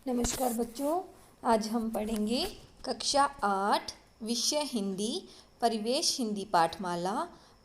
नमस्कार बच्चों, आज हम पढ़ेंगे कक्षा 8 विषय हिंदी परिवेश हिंदी पाठमाला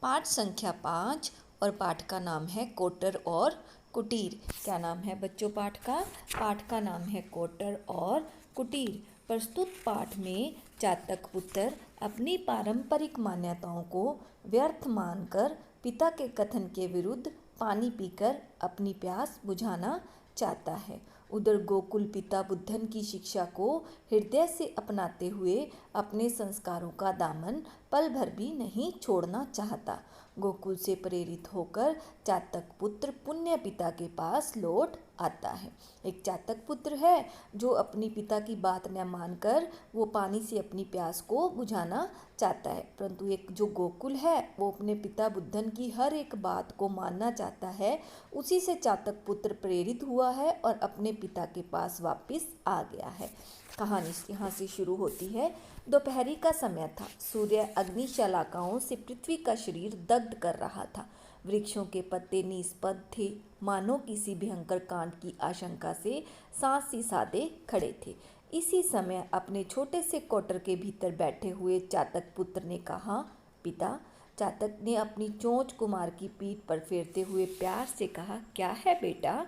पाठ संख्या 5 और पाठ का नाम है कोटर और कुटीर। क्या नाम है बच्चों पाठ का? पाठ का नाम है कोटर और कुटीर। प्रस्तुत पाठ में चातक पुत्र अपनी पारंपरिक मान्यताओं को व्यर्थ मानकर पिता के कथन के विरुद्ध पानी पीकर अपनी प्यास बुझाना चाहता है। उधर गोकुल पिता बुद्धन की शिक्षा को हृदय से अपनाते हुए अपने संस्कारों का दामन पल भर भी नहीं छोड़ना चाहता। गोकुल से प्रेरित होकर चातक पुत्र पुण्य पिता के पास लौट आता है। एक चातक पुत्र है जो अपनी पिता की बात न मानकर वो पानी से अपनी प्यास को बुझाना चाहता है, परंतु एक जो गोकुल है वो अपने पिता बुद्धन की हर एक बात को मानना चाहता है। उसी से चातक पुत्र प्रेरित हुआ है और अपने पिता के पास वापस आ गया है। कहानी यहाँ से शुरू होती है। दोपहरी का समय था। सूर्य अग्नि शलाकाओं से पृथ्वी का शरीर दग्ध कर रहा था। वृक्षों के पत्ते निष्पद थे, मानो किसी भयंकर कांड की आशंका से सांस सी साधे खड़े थे। इसी समय अपने छोटे से क्वार्टर के भीतर बैठे हुए चातक पुत्र ने कहा, पिता। चातक ने अपनी चोंच कुमार की पीठ पर फेरते हुए प्यार से कहा, क्या है बेटा?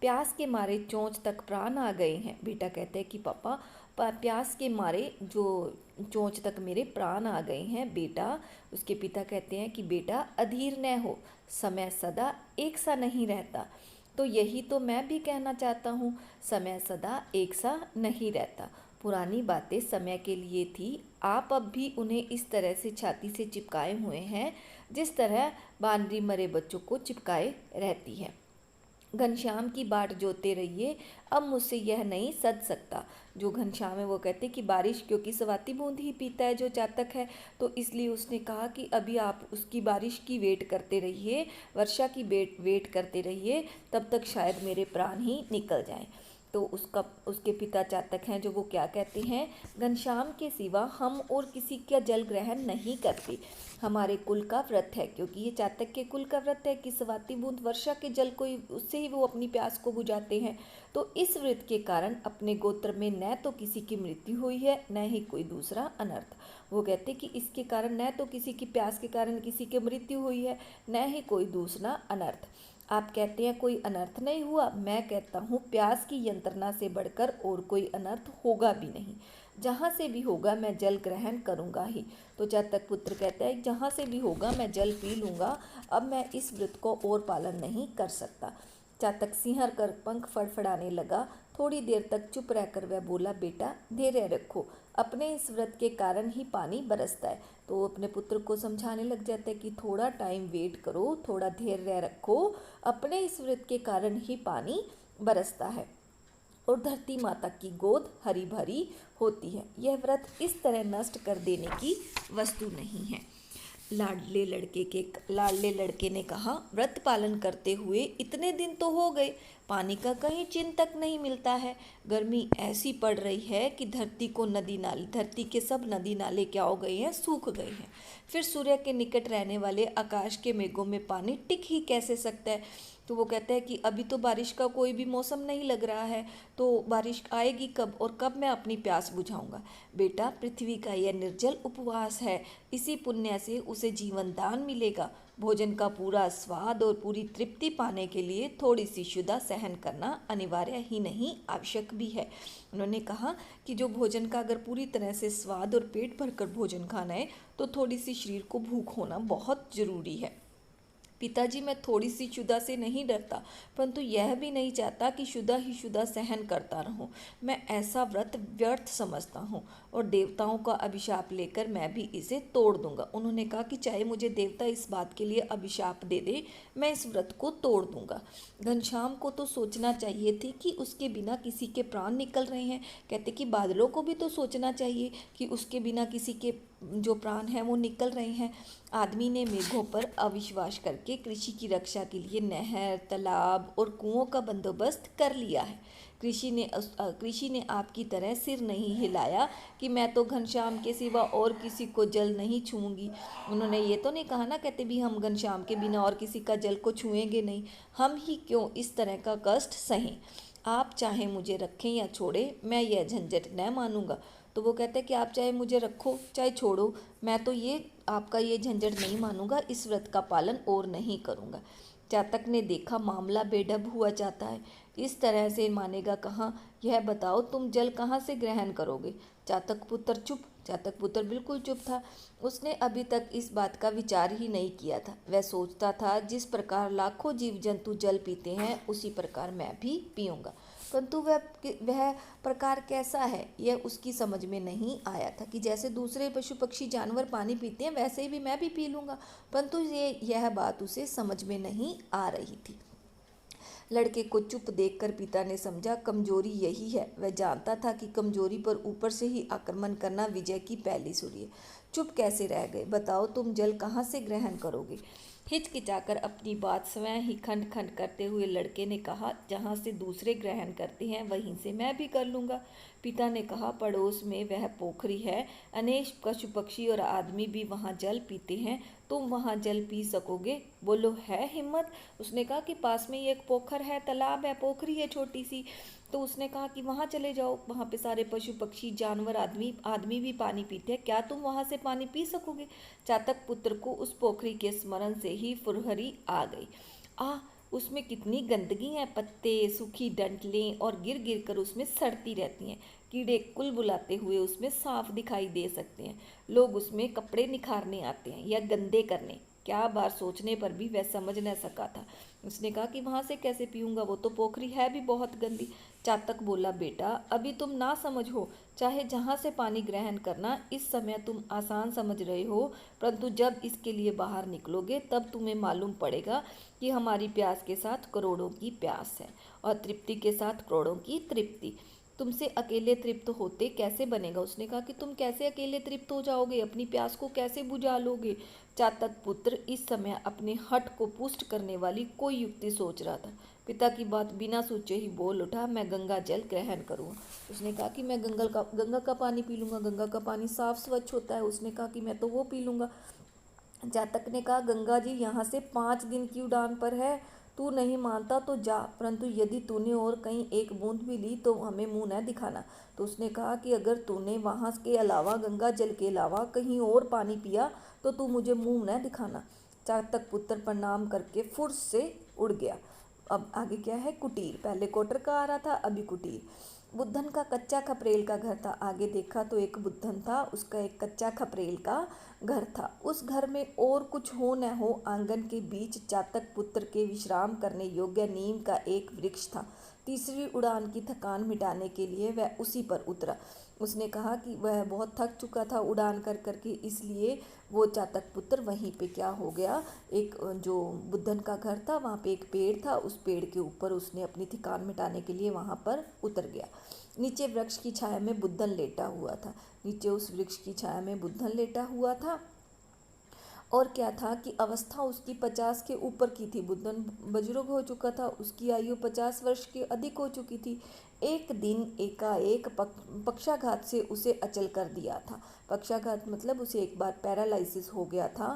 प्यास के मारे चोंच तक प्राण आ गए हैं। बेटा कहते हैं कि पापा प्यास के मारे जो चोंच तक मेरे प्राण आ गए हैं बेटा। उसके पिता कहते हैं कि बेटा अधीर न हो, समय सदा एक सा नहीं रहता। तो यही तो मैं भी कहना चाहता हूँ, समय सदा एक सा नहीं रहता। पुरानी बातें समय के लिए थी, आप अब भी उन्हें इस तरह से छाती से चिपकाए हुए हैं जिस तरह बानरी मरे बच्चों को चिपकाए रहती है। घनश्याम की बाट जोते रहिए, अब मुझसे यह नहीं सध सकता। जो घनश्याम है वो कहते कि बारिश क्योंकि स्वाति बूंद ही पीता है जो चातक है, तो इसलिए उसने कहा कि अभी आप उसकी बारिश की वेट करते रहिए, वर्षा की वेट करते रहिए, तब तक शायद मेरे प्राण ही निकल जाएं। तो उसके पिता चातक हैं जो वो क्या कहते हैं, घनश्याम के सिवा हम और किसी का जल ग्रहण नहीं करते। हमारे कुल का व्रत है, क्योंकि ये चातक के कुल का व्रत है कि स्वाति बूंद वर्षा के जल को उससे ही वो अपनी प्यास को बुझाते हैं। तो इस व्रत के कारण अपने गोत्र में न तो किसी की मृत्यु हुई है न ही कोई दूसरा अनर्थ। वो कहते कि इसके कारण न तो किसी की प्यास के कारण किसी की मृत्यु हुई है न ही कोई दूसरा अनर्थ। आप कहते हैं कोई अनर्थ नहीं हुआ, मैं कहता हूँ प्यास की यंत्रणा से बढ़कर और कोई अनर्थ होगा भी नहीं। जहाँ से भी होगा मैं जल ग्रहण करूँगा ही। तो चातक पुत्र कहता है जहाँ से भी होगा मैं जल पी लूँगा, अब मैं इस व्रत को और पालन नहीं कर सकता। चातक सिंहर कर पंख फड़फड़ाने लगा। थोड़ी देर तक चुप रहकर वह बोला, बेटा धैर्य रखो, अपने इस व्रत के कारण ही पानी बरसता है। तो वो अपने पुत्र को समझाने लग जाता है कि थोड़ा टाइम वेट करो, थोड़ा धैर्य रखो, अपने इस व्रत के कारण ही पानी बरसता है और धरती माता की गोद हरी भरी होती है। यह व्रत इस तरह नष्ट कर देने की वस्तु नहीं है। लाडले लड़के ने कहा, व्रत पालन करते हुए इतने दिन तो हो गए, पानी का कहीं चिन्ह तक नहीं मिलता है। गर्मी ऐसी पड़ रही है कि धरती के सब नदी नाले क्या हो गए हैं, सूख गए हैं। फिर सूर्य के निकट रहने वाले आकाश के मेघों में पानी टिक ही कैसे सकता है? तो वो कहता है कि अभी तो बारिश का कोई भी मौसम नहीं लग रहा है, तो बारिश आएगी कब और कब मैं अपनी प्यास बुझाऊंगा? बेटा पृथ्वी का यह निर्जल उपवास है, इसी पुण्य से उसे जीवन दान मिलेगा। भोजन का पूरा स्वाद और पूरी तृप्ति पाने के लिए थोड़ी सी क्षुधा सहन करना अनिवार्य ही नहीं आवश्यक भी है। उन्होंने कहा कि जो भोजन का अगर पूरी तरह से स्वाद और पेट भरकर भोजन खाना है तो थोड़ी सी शरीर को भूख होना बहुत जरूरी है। पिताजी मैं थोड़ी सी क्षुधा से नहीं डरता, परंतु यह भी नहीं चाहता कि क्षुधा ही क्षुधा सहन करता रहूं। मैं ऐसा व्रत व्यर्थ समझता हूं और देवताओं का अभिशाप लेकर मैं भी इसे तोड़ दूंगा। उन्होंने कहा कि चाहे मुझे देवता इस बात के लिए अभिशाप दे दे, मैं इस व्रत को तोड़ दूंगा। घनश्याम को तो सोचना चाहिए थी कि उसके बिना किसी के प्राण निकल रहे हैं। कहते कि बादलों को भी तो सोचना चाहिए कि उसके बिना किसी के जो प्राण हैं वो निकल रहे हैं। आदमी ने मेघों पर अविश्वास करके कृषि की रक्षा के लिए नहर, तालाब और कुओं का बंदोबस्त कर लिया है। कृषि ने आपकी तरह सिर नहीं हिलाया कि मैं तो घनश्याम के सिवा और किसी को जल नहीं छूऊंगी। उन्होंने ये तो नहीं कहा ना, कहते भी हम घनश्याम के बिना और किसी का जल को छुएंगे नहीं, हम ही क्यों इस तरह का कष्ट सहें। आप चाहे मुझे रखें या छोड़ें, मैं यह झंझट न मानूंगा। तो वो कहता है कि आप चाहे मुझे रखो चाहे छोड़ो, मैं तो ये आपका ये झंझट नहीं मानूंगा, इस व्रत का पालन और नहीं करूंगा। चातक ने देखा मामला बेढब हुआ जाता है, इस तरह से मानेगा कहाँ। यह बताओ तुम जल कहाँ से ग्रहण करोगे। चातक पुत्र चुप। चातक पुत्र बिल्कुल चुप था। उसने अभी तक इस बात का विचार ही नहीं किया था। वह सोचता था जिस प्रकार लाखों जीव जंतु जल पीते हैं उसी प्रकार मैं भी पीऊँगा, परंतु वह प्रकार कैसा है यह उसकी समझ में नहीं आया था कि जैसे दूसरे पशु पक्षी जानवर पानी पीते हैं वैसे ही भी मैं भी पी लूँगा, परंतु यह बात उसे समझ में नहीं आ रही थी। लड़के को चुप देखकर पिता ने समझा कमजोरी यही है। वह जानता था कि कमजोरी पर ऊपर से ही आक्रमण करना विजय की पहली सीढ़ी है। चुप कैसे रह गए, बताओ तुम जल कहाँ से ग्रहण करोगे। हिचकिचाकर अपनी बात स्वयं ही खंड खंड करते हुए लड़के ने कहा, जहाँ से दूसरे ग्रहण करते हैं वहीं से मैं भी कर लूँगा। पिता ने कहा, पड़ोस में वह पोखरी है, अनेक पशु पक्षी और आदमी भी वहाँ जल पीते हैं, तुम वहाँ जल पी सकोगे। बोलो है हिम्मत। उसने कहा कि पास में ही एक पोखर है, तालाब है, पोखरी है छोटी सी। तो उसने कहा कि वहाँ चले जाओ, वहाँ पे सारे पशु पक्षी जानवर आदमी आदमी भी पानी पीते हैं, क्या तुम वहाँ से पानी पी सकोगे। चातक पुत्र को उस पोखरी के स्मरण से ही फुरहरी आ गई। उसमें कितनी गंदगी है, पत्ते, सूखी डंठलें और गिर गिर कर उसमें सड़ती रहती हैं। कीड़े कुल बुलाते हुए उसमें साफ दिखाई दे सकते हैं। लोग उसमें कपड़े निखारने आते हैं या गंदे करने। क्या बार सोचने पर भी वह समझ न सका था। उसने कहा कि वहाँ से कैसे पीऊँगा, वो तो पोखरी है भी बहुत गंदी। चातक बोला, बेटा अभी तुम ना समझ हो, चाहे जहाँ से पानी ग्रहण करना इस समय तुम आसान समझ रहे हो, परंतु जब इसके लिए बाहर निकलोगे तब तुम्हें मालूम पड़ेगा कि हमारी प्यास के साथ करोड़ों की प्यास है और तृप्ति के साथ करोड़ों की तृप्ति। तुमसे अकेले तृप्त होते कैसे बनेगा। उसने कहा कि तुम कैसे अकेले तृप्त हो जाओगे, अपनी प्यास को कैसे बुझा लोगे। चातक पुत्र इस समय अपने हठ को पुष्ट करने वाली कोई युक्ति सोच रहा था। पिता की बात बिना सोचे ही बोल उठा, मैं गंगा जल ग्रहण करूँ। उसने कहा कि मैं गंगा का पानी पी लूँगा, गंगा का पानी साफ स्वच्छ होता है। उसने कहा कि मैं तो वो पी लूँगा। जातक ने कहा, गंगा जी यहाँ से 5 दिन की उड़ान पर है, तू नहीं मानता तो जा, परंतु यदि तूने और कहीं एक बूंद भी ली तो हमें मुंह न दिखाना। तो उसने कहा कि अगर तूने वहाँ के अलावा गंगा जल के अलावा कहीं और पानी पिया तो तू मुझे मुंह न दिखाना। चातक पुत्र प्रणाम करके फुर्स से उड़ गया। अब आगे क्या है, कुटीर। पहले कोटर का आ रहा था, अभी कुटीर। बुद्धन का कच्चा खपरेल का घर था। आगे देखा तो एक बुद्धन था, उसका एक कच्चा खपरेल का घर था। उस घर में और कुछ हो न हो, आंगन के बीच चातक पुत्र के विश्राम करने योग्य नीम का एक वृक्ष था। तीसरी उड़ान की थकान मिटाने के लिए वह उसी पर उतरा। उसने कहा कि वह बहुत थक चुका था उड़ान कर करके, इसलिए वो चातक पुत्र वहीं पे क्या हो गया, एक जो बुद्धन का घर था वहाँ पे एक पेड़ था, उस पेड़ के ऊपर उसने अपनी थकान मिटाने के लिए वहाँ पर उतर गया। नीचे वृक्ष की छाया में बुद्धन लेटा हुआ था। नीचे उस वृक्ष की छाया में बुद्धन लेटा हुआ था और क्या था कि अवस्था उसकी 50 के ऊपर की थी। बुद्धन बुजुर्ग हो चुका था, उसकी आयु 50 वर्ष के अधिक हो चुकी थी। एक दिन एकाएक पक्षाघात से उसे अचल कर दिया था। पक्षाघात मतलब उसे एक बार पैरालिसिस हो गया था,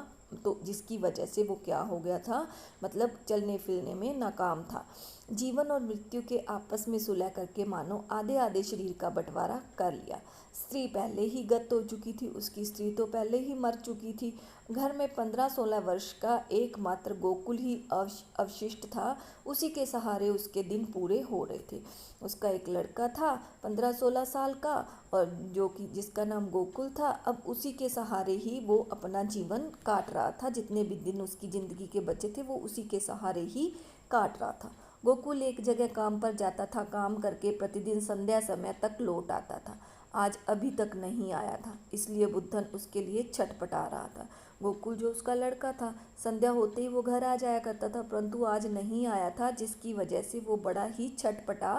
तो जिसकी वजह से वो क्या हो गया था, मतलब चलने फिरने में नाकाम था। जीवन और मृत्यु के आपस में सुलह करके मानो आधे आधे शरीर का बंटवारा कर लिया। स्त्री पहले ही गत हो चुकी थी, उसकी स्त्री तो पहले ही मर चुकी थी। घर में 15-16 वर्ष का एकमात्र गोकुल ही अवशिष्ट था, उसी के सहारे उसके दिन पूरे हो रहे थे। उसका एक लड़का था 15-16 साल का, और जो कि जिसका नाम गोकुल था। अब उसी के सहारे ही वो अपना जीवन काट रहा था। जितने भी दिन उसकी ज़िंदगी के बचे थे वो उसी के सहारे ही काट रहा था। गोकुल एक जगह काम पर जाता था, काम करके प्रतिदिन संध्या समय तक लौट आता था। आज अभी तक नहीं आया था, इसलिए बुद्धन उसके लिए छटपटा रहा था। गोकुल जो उसका लड़का था, संध्या होते ही वो घर आ जाया करता था, परंतु आज नहीं आया था, जिसकी वजह से वो बड़ा ही छटपटा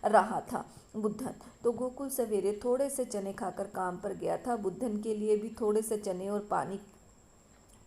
रहा था बुद्धन। तो गोकुल सवेरे थोड़े से चने खाकर काम पर गया था। बुद्धन के लिए भी थोड़े से चने और पानी,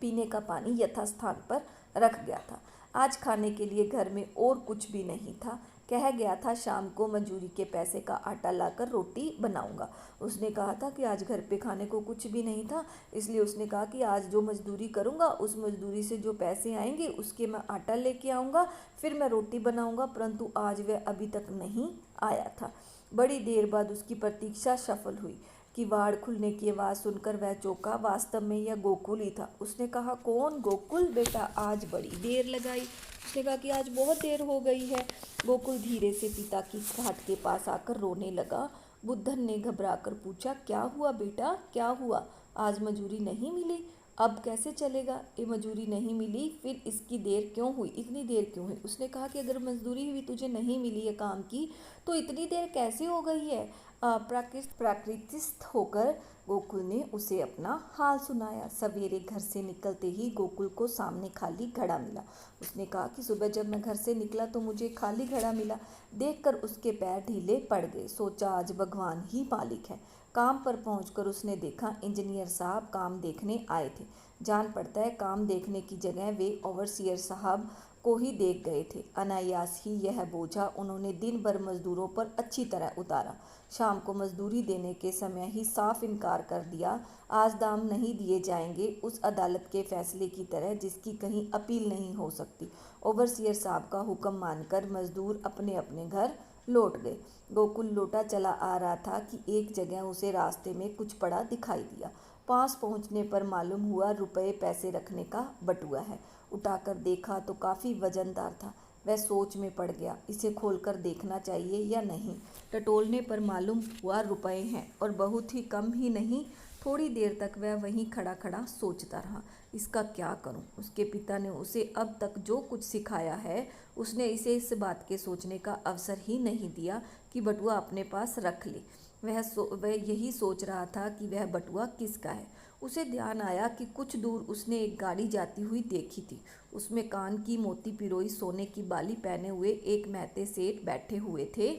पीने का पानी यथास्थान पर रख गया था। आज खाने के लिए घर में और कुछ भी नहीं था। कह गया था शाम को मजदूरी के पैसे का आटा लाकर रोटी बनाऊंगा। उसने कहा था कि आज घर पे खाने को कुछ भी नहीं था, इसलिए उसने कहा कि आज जो मजदूरी करूंगा उस मजदूरी से जो पैसे आएंगे उसके मैं आटा लेके आऊँगा, फिर मैं रोटी बनाऊँगा। परंतु आज वह अभी तक नहीं आया था। बड़ी देर बाद उसकी प्रतीक्षा सफल हुई। किवाड़ खुलने की आवाज़ सुनकर वह चौंका। वास्तव में यह गोकुल ही था। उसने कहा, कौन? गोकुल बेटा, आज बड़ी देर लगाई। उसने कहा कि आज बहुत देर हो गई है। गोकुल धीरे से पिता की खाट के पास आकर रोने लगा। बुद्धन ने घबराकर पूछा, क्या हुआ बेटा, क्या हुआ? आज मजूरी नहीं मिली? अब कैसे चलेगा? ये मजूरी नहीं मिली, फिर इसकी देर क्यों हुई, इतनी देर क्यों हुई? उसने कहा कि अगर मजदूरी भी तुझे नहीं मिली है काम की, तो इतनी देर कैसे हो गई है? प्राकृतिस्थ होकर गोकुल ने उसे अपना हाल सुनाया। सवेरे घर से निकलते ही गोकुल को सामने खाली घड़ा मिला। उसने कहा कि सुबह जब मैं घर से निकला तो मुझे खाली घड़ा मिला। देखकर उसके पैर ढीले पड़ गए। सोचा, आज भगवान ही मालिक है। काम पर पहुंचकर उसने देखा इंजीनियर साहब काम देखने आए थे। जान पड़ता है काम देखने की जगह वे ओवरसियर साहब को ही देख गए थे। अनायास ही यह बोझा उन्होंने दिन भर मजदूरों पर अच्छी तरह उतारा। शाम को मजदूरी देने के समय ही साफ इनकार कर दिया। आज दाम नहीं दिए जाएंगे, उस अदालत के फैसले की तरह जिसकी कहीं अपील नहीं हो सकती। ओवरसियर साहब का हुक्म मानकर मजदूर अपने अपने घर लौट गए। गोकुल लौटा चला आ रहा था कि एक जगह उसे रास्ते में कुछ पड़ा दिखाई दिया। पास पहुंचने पर मालूम हुआ रुपए पैसे रखने का बटुआ है। उठाकर देखा तो काफ़ी वजनदार था। वह सोच में पड़ गया, इसे खोलकर देखना चाहिए या नहीं। टटोलने पर मालूम हुआ रुपए हैं, और बहुत ही कम ही नहीं। थोड़ी देर तक वह वहीं खड़ा खड़ा सोचता रहा, इसका क्या करूं? उसके पिता ने उसे अब तक जो कुछ सिखाया है, उसने इसे इस बात के सोचने का अवसर ही नहीं दिया कि बटुआ अपने पास रख ले। वह यही सोच रहा था कि वह बटुआ किसका है। उसे ध्यान आया कि कुछ दूर उसने एक गाड़ी जाती हुई देखी थी। उसमें कान की मोती पिरोई सोने की बाली पहने हुए एक महते सेठ बैठे हुए थे।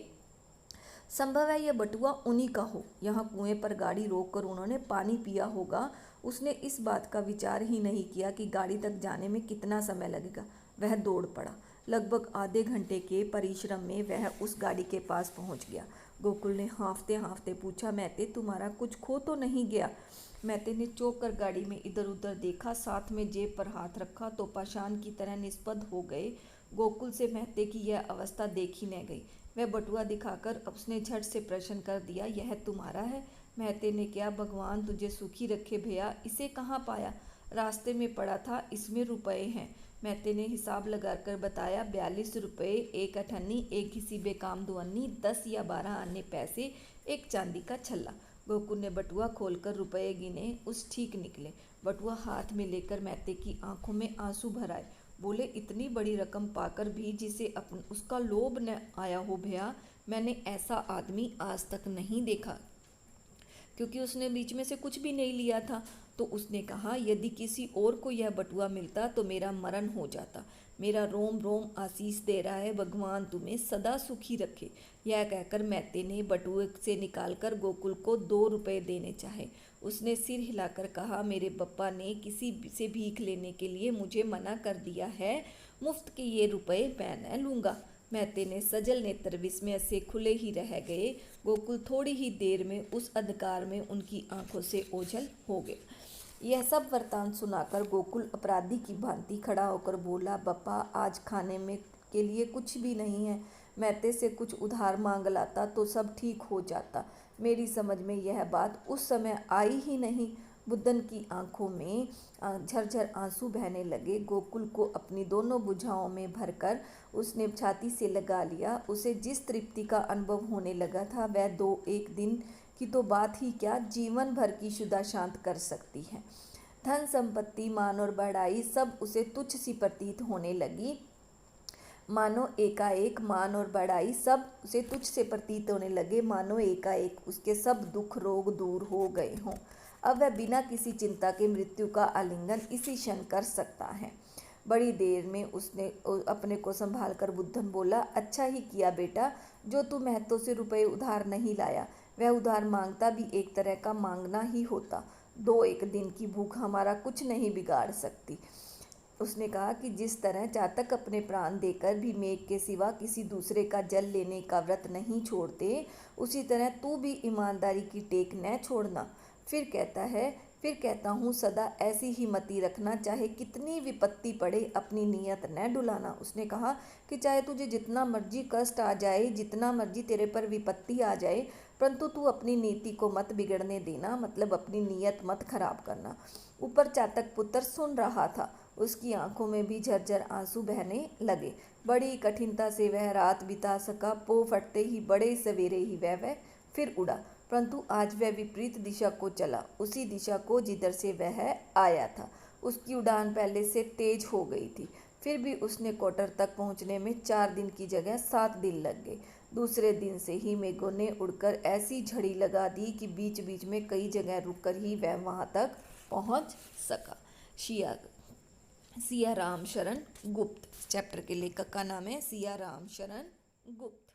संभव है यह बटुआ उन्हीं का हो। यहाँ कुएं पर गाड़ी रोककर उन्होंने पानी पिया होगा। उसने इस बात का विचार ही नहीं किया कि गाड़ी तक जाने में कितना समय लगेगा। वह दौड़ पड़ा। लगभग आधे घंटे के परिश्रम में वह उस गाड़ी के पास पहुंच गया। गोकुल ने हाँफते हाँफते पूछा, महते, तुम्हारा कुछ खो तो नहीं गया? महते ने चौंक कर गाड़ी में इधर उधर देखा, साथ में जेब पर हाथ रखा तो पाषाण की तरह निष्पद हो गए। गोकुल से महते की यह अवस्था देखी न गई। वह बटुआ दिखाकर उसने झट से प्रश्न कर दिया, यह तुम्हारा है? महते ने क्या, भगवान तुझे सुखी रखे भैया, इसे कहाँ पाया? रास्ते में पड़ा था, इसमें रुपए हैं। महते ने हिसाब लगाकर बताया, 42 रुपये, 1 अठन्नी, 1 घिसी बेकाम 2 अन्नी, 10 या 12 अन्य पैसे, 1 चांदी का छल्ला। गोकुल ने बटुआ खोलकर रुपए गिने, उस ठीक निकले। बटुआ हाथ में लेकर महते की आंखों में आंसू भर आए। बोले, इतनी बड़ी रकम पाकर भी जिसे उसका लोभ न आया हो भैया, मैंने ऐसा आदमी आज तक नहीं देखा। क्योंकि उसने बीच में से कुछ भी नहीं लिया था। तो उसने कहा, यदि किसी और को यह बटुआ मिलता तो मेरा मरण हो जाता। मेरा रोम रोम आशीष दे रहा है, भगवान तुम्हें सदा सुखी रखे। यह कहकर महते ने बटुए से निकालकर गोकुल को 2 रुपये देने चाहे। उसने सिर हिलाकर कहा, मेरे बप्पा ने किसी से भीख लेने के लिए मुझे मना कर दिया है। मुफ्त के ये रुपये मैं न लूँगा। महते ने सजल नेत्र विस्मय से खुले ही रह गए। गोकुल थोड़ी ही देर में उस अंधकार में उनकी आंखों से ओझल हो गया। यह सब वृतांत सुनाकर गोकुल अपराधी की भांति खड़ा होकर बोला, बप्पा, आज खाने में के लिए कुछ भी नहीं है। महते से कुछ उधार मांग लाता तो सब ठीक हो जाता। मेरी समझ में यह बात उस समय आई ही नहीं। बुद्धन की आंखों में झरझर आंसू बहने लगे। गोकुल को अपनी दोनों भुजाओं में भरकर उसने छाती से लगा लिया। उसे जिस तृप्ति का अनुभव होने लगा था, वह 2-1 दिन की तो बात ही क्या, जीवन भर की क्षुधा शांत कर सकती है। धन संपत्ति, मान और बढ़ाई सब उसे तुच्छ सी प्रतीत होने लगी। मानो एकाएक मान और बढ़ाई सब उसे तुच्छ से प्रतीत होने लगे, मानो एकाएक उसके सब दुख रोग दूर हो गए हों। अब वह बिना किसी चिंता के मृत्यु का आलिंगन इसी क्षण कर सकता है। बड़ी देर में उसने अपने को संभाल कर बुद्धन बोला, अच्छा ही किया बेटा जो तू महतो से रुपए उधार नहीं लाया। वह उधार मांगता भी एक तरह का मांगना ही होता। 2-1 दिन की भूख हमारा कुछ नहीं बिगाड़ सकती। उसने कहा कि जिस तरह चातक अपने प्राण देकर भी मेघ के सिवा किसी दूसरे का जल लेने का व्रत नहीं छोड़ते, उसी तरह तू भी ईमानदारी की टेक न छोड़ना। फिर कहता हूँ सदा ऐसी ही मति रखना, चाहे कितनी विपत्ति पड़े अपनी नीयत न डुलाना। उसने कहा कि चाहे तुझे जितना मर्जी कष्ट आ जाए, जितना मर्जी तेरे पर विपत्ति आ जाए, परंतु तू अपनी नीति को मत बिगड़ने देना, मतलब अपनी नीयत मत खराब करना। ऊपर चातक पुत्र सुन रहा था, उसकी आंखों में भी झरझर आंसू बहने लगे। बड़ी कठिनता से वह रात बिता सका। पो फटते ही बड़े सवेरे ही वह फिर उड़ा, परंतु आज वह विपरीत दिशा को चला, उसी दिशा को जिधर से वह आया था। उसकी उड़ान पहले से तेज हो गई थी, फिर भी उसने कोटर तक पहुंचने में 4 दिन की जगह 7 दिन लग गए। दूसरे दिन से ही मेघों ने उड़कर ऐसी झड़ी लगा दी कि बीच बीच में कई जगह रुककर ही वह वहां तक पहुंच सका। सिया राम शरण गुप्त। चैप्टर के लेखक का नाम है सिया राम शरण गुप्त।